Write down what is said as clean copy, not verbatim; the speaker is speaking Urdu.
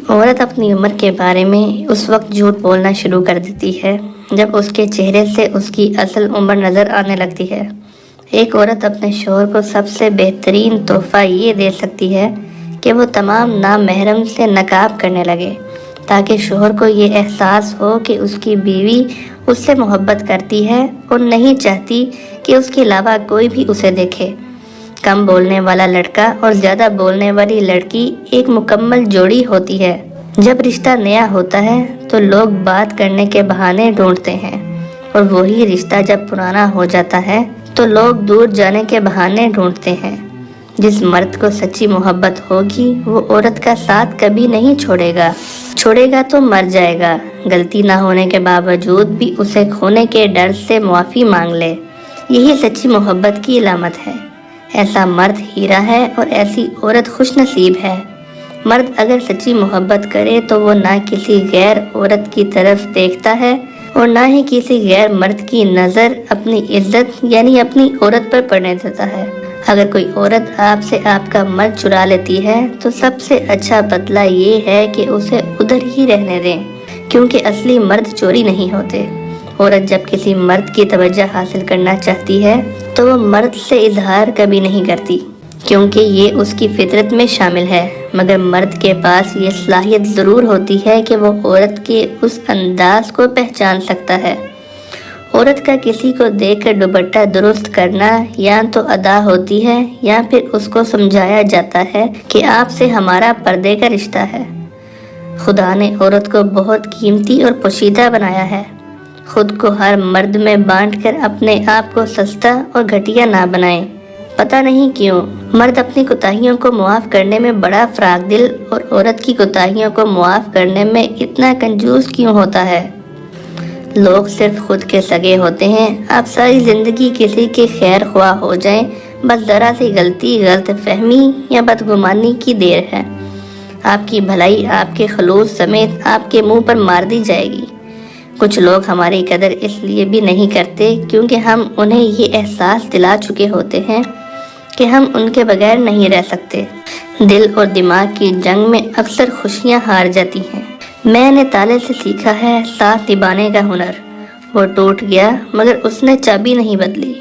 عورت اپنی عمر کے بارے میں اس وقت جھوٹ بولنا شروع کر دیتی ہے جب اس کے چہرے سے اس کی اصل عمر نظر آنے لگتی ہے۔ ایک عورت اپنے شوہر کو سب سے بہترین تحفہ یہ دے سکتی ہے کہ وہ تمام نامحرم سے نکاب کرنے لگے، تاکہ شوہر کو یہ احساس ہو کہ اس کی بیوی اس سے محبت کرتی ہے اور نہیں چاہتی کہ اس کے علاوہ کوئی بھی اسے دیکھے۔ کم بولنے والا لڑکا اور زیادہ بولنے والی لڑکی ایک مکمل جوڑی ہوتی ہے۔ جب رشتہ نیا ہوتا ہے تو لوگ بات کرنے کے بہانے ڈھونڈتے ہیں، اور وہی رشتہ جب پرانا ہو جاتا ہے تو لوگ دور جانے کے بہانے ڈھونڈتے ہیں۔ جس مرد کو سچی محبت ہوگی وہ عورت کا ساتھ کبھی نہیں چھوڑے گا تو مر جائے گا، غلطی نہ ہونے کے باوجود بھی اسے کھونے کے ڈر سے معافی مانگ لے۔ یہی سچی محبت کی علامت ہے۔ ایسا مرد ہیرا ہے اور ایسی عورت خوش نصیب ہے۔ مرد اگر سچی محبت کرے تو وہ نہ کسی غیر عورت کی طرف دیکھتا ہے اور نہ ہی کسی غیر مرد کی نظر اپنی عزت یعنی اپنی عورت پر پڑنے دیتا ہے۔ اگر کوئی عورت آپ سے آپ کا مرد چرا لیتی ہے تو سب سے اچھا بدلہ یہ ہے کہ اسے ادھر ہی رہنے دیں، کیونکہ اصلی مرد چوری نہیں ہوتے۔ عورت جب کسی مرد کی توجہ حاصل کرنا چاہتی ہے تو وہ مرد سے اظہار کبھی نہیں کرتی، کیونکہ یہ اس کی فطرت میں شامل ہے، مگر مرد کے پاس یہ صلاحیت ضرور ہوتی ہے کہ وہ عورت کے اس انداز کو پہچان سکتا ہے۔ عورت کا کسی کو دیکھ کر دوپٹہ درست کرنا یا تو ادا ہوتی ہے یا پھر اس کو سمجھایا جاتا ہے کہ آپ سے ہمارا پردے کا رشتہ ہے۔ خدا نے عورت کو بہت قیمتی اور پوشیدہ بنایا ہے۔ خود کو ہر مرد میں بانٹ کر اپنے آپ کو سستا اور گھٹیا نہ بنائیں۔ پتہ نہیں کیوں مرد اپنی کوتاہیوں کو معاف کرنے میں بڑا فراخ دل اور عورت کی کوتاہیوں کو معاف کرنے میں اتنا کنجوس کیوں ہوتا ہے۔ لوگ صرف خود کے سگے ہوتے ہیں۔ آپ ساری زندگی کسی کے خیر خواہ ہو جائیں، بس ذرا سی غلطی، غلط فہمی یا بدگمانی کی دیر ہے، آپ کی بھلائی آپ کے خلوص سمیت آپ کے منہ پر مار دی جائے گی۔ کچھ لوگ ہماری قدر اس لیے بھی نہیں کرتے کیونکہ ہم انہیں یہ احساس دلا چکے ہوتے ہیں کہ ہم ان کے بغیر نہیں رہ سکتے۔ دل اور دماغ کی جنگ میں اکثر خوشیاں ہار جاتی ہیں۔ میں نے تالے سے سیکھا ہے ساتھ نبھانے کا ہنر۔ وہ ٹوٹ گیا مگر اس نے چابی نہیں بدلی۔